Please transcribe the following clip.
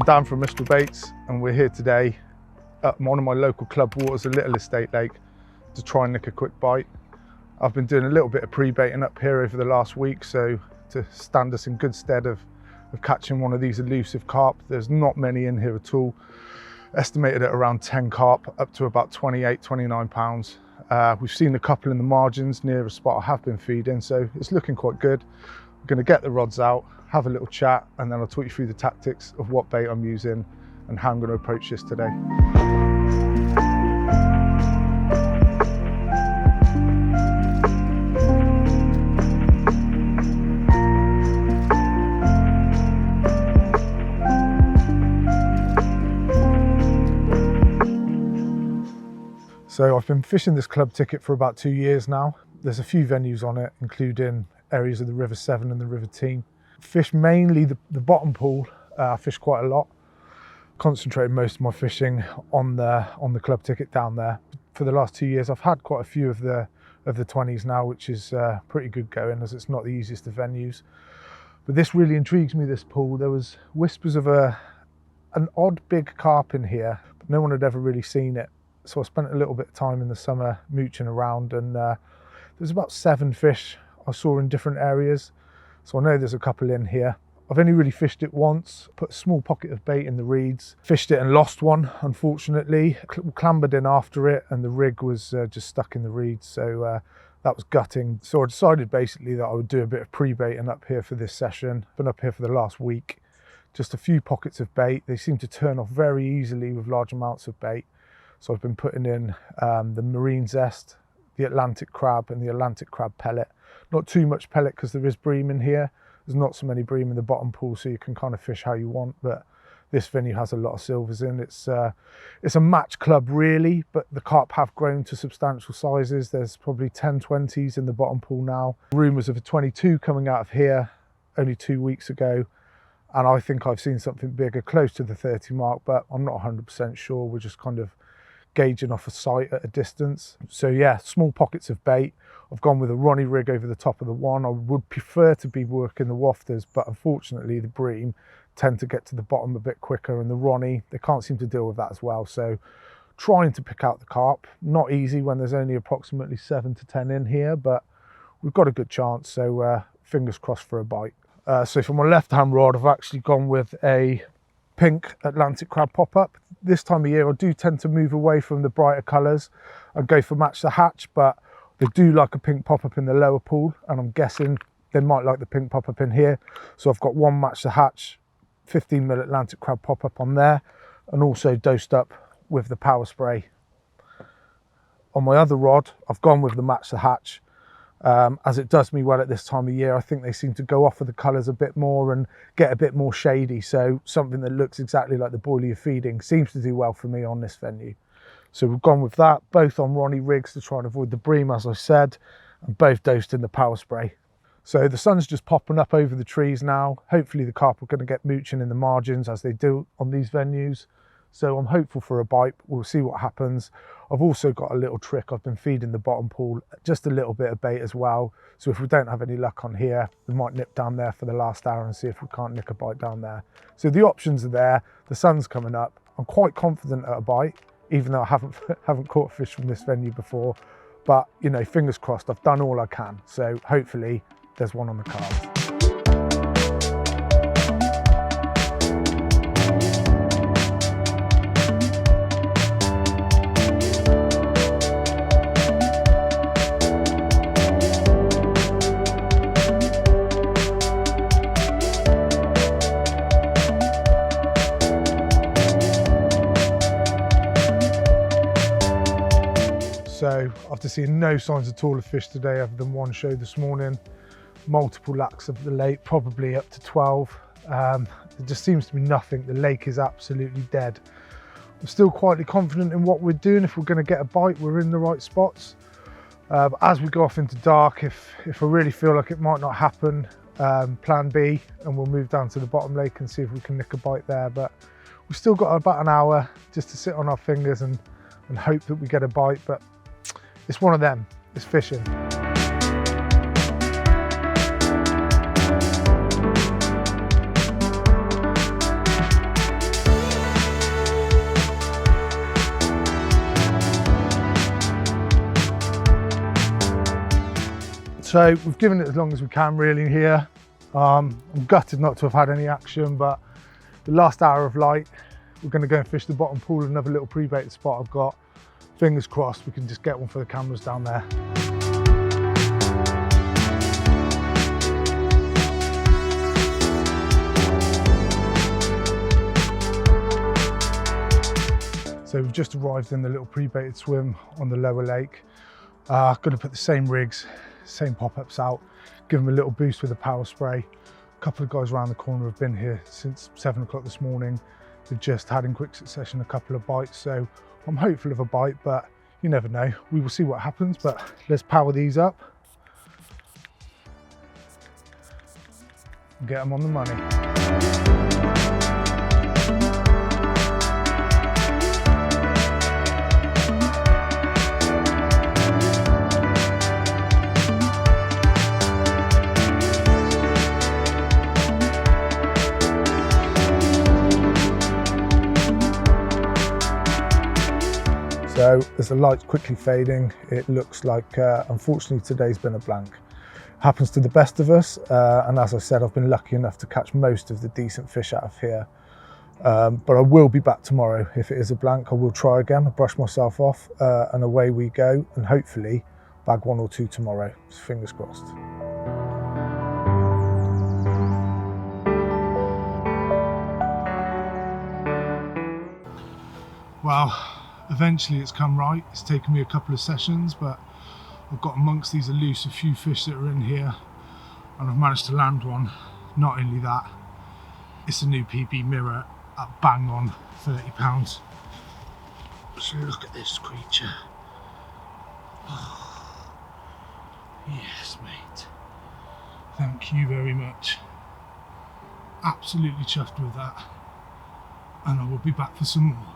Dan from 𝘁𝗶𝗶𝗀 and we're here today at one of my local club waters, a little estate lake, to try and nick a quick bite. I've been doing a little bit of pre-baiting up here over the last week, so to stand us in good stead of catching one of these elusive carp. There's not many in here at all. Estimated at around 10 carp, up to about 28, 29 pounds. We've seen a couple in the margins near a spot I have been feeding, so it's looking quite good. I'm going to get the rods out, have a little chat, and then I'll talk you through the tactics of what bait I'm using and how I'm going to approach this today. So I've been fishing this club ticket for about 2 years now. There's a few venues on it, including areas of the River Severn and the River 𝘁𝗵𝗶𝗀. Fish mainly the bottom pool. I fish quite a lot. Concentrated most of my fishing on the club ticket down there. For the last 2 years, I've had quite a few of the 20s now, which is pretty good going, as it's not the easiest of venues. But this really intrigues me, this pool. There was whispers of an odd big carp in here, but no one had ever really seen it. So I spent a little bit of time in the summer mooching around, and there's about 7 fish I saw in different areas. So I know there's a couple in here. I've only really fished it once, put a small pocket of bait in the reeds, fished it and lost one, unfortunately. Clambered in after it and the rig was just stuck in the reeds, so that was gutting. So I decided basically that I would do a bit of pre-baiting up here for this session. Been up here for the last week, just a few pockets of bait. They seem to turn off very easily with large amounts of bait. So I've been putting in the marine zest, the Atlantic crab and the Atlantic crab pellet. Not too much pellet because there is bream in here. There's not so many bream in the bottom pool, so you can kind of fish how you want, but this venue has a lot of silvers in. It's a match club really, but the carp have grown to substantial sizes. There's probably 10 20s in the bottom pool now. Rumours of a 22 coming out of here only 2 weeks ago. And I think I've seen something bigger, close to the 30 mark, but I'm not 100% sure. We're just kind of gauging off a sight at a distance. So yeah, small pockets of bait. I've gone with a Ronnie rig over the top of the one. I would prefer to be working the wafters, but unfortunately the bream tend to get to the bottom a bit quicker, and the Ronnie, they can't seem to deal with that as well. So trying to pick out the carp, not easy when there's only approximately 7 to 10 in here, but we've got a good chance, so fingers crossed for a bite. So for my left hand rod, I've actually gone with a pink Atlantic crab pop-up. This time of year I do tend to move away from the brighter colours and go for match the hatch, but they do like a pink pop-up in the lower pool, and I'm guessing they might like the pink pop-up in here. So I've got one match the hatch 15mm Atlantic crab pop-up on there, and also dosed up with the power spray. On my other rod, I've gone with the match the hatch. As it does me well at this time of year. I think they seem to go off with the colours a bit more and get a bit more shady, so something that looks exactly like the boiler you're feeding seems to do well for me on this venue. So we've gone with that, both on Ronnie rigs to try and avoid the bream, as I said, and both dosed in the power spray. So the sun's just popping up over the trees now. Hopefully the carp are going to get mooching in the margins as they do on these venues. So I'm hopeful for a bite. We'll see what happens. I've also got a little trick. I've been feeding the bottom pool just a little bit of bait as well. So if we don't have any luck on here, we might nip down there for the last hour and see if we can't nick a bite down there. So the options are there. The sun's coming up. I'm quite confident at a bite, even though I haven't caught a fish from this venue before. But you know, fingers crossed, I've done all I can. So hopefully there's one on the cards. So after seeing no signs at all of fish today, other than one show this morning, multiple lacks of the lake, probably up to 12. There just seems to be nothing. The lake is absolutely dead. I'm still quietly confident in what we're doing. If we're going to get a bite, we're in the right spots. But as we go off into dark, if I really feel like it might not happen, plan B, and we'll move down to the bottom lake and see if we can nick a bite there. But we've still got about an hour just to sit on our fingers and hope that we get a bite. But it's one of them, it's fishing. So we've given it as long as we can really here. I'm gutted not to have had any action, but the last hour of light, we're going to go and fish the bottom pool, another little pre-baited spot I've got. Fingers crossed we can just get one for the cameras down there. So we've just arrived in the little pre-baited swim on the lower lake. Going to put the same rigs, same pop-ups out, give them a little boost with a power spray. A couple of guys around the corner have been here since 7 o'clock this morning. They've just had in quick succession a couple of bites, so I'm hopeful of a bite, but you never know. We will see what happens, but let's power these up and get them on the money. So as the light's quickly fading, it looks like, unfortunately, today's been a blank. Happens to the best of us, and as I said, I've been lucky enough to catch most of the decent fish out of here. But I will be back tomorrow. If it is a blank, I will try again. I'll brush myself off, and away we go, and hopefully bag 1 or 2 tomorrow. So fingers crossed. Well, eventually it's come right. It's taken me a couple of sessions, but I've got amongst these elusive few fish that are in here, and I've managed to land one. Not only that, it's a new PB mirror at bang on £30. So look at this creature. Oh, yes, mate. Thank you very much. Absolutely chuffed with that. And I will be back for some more.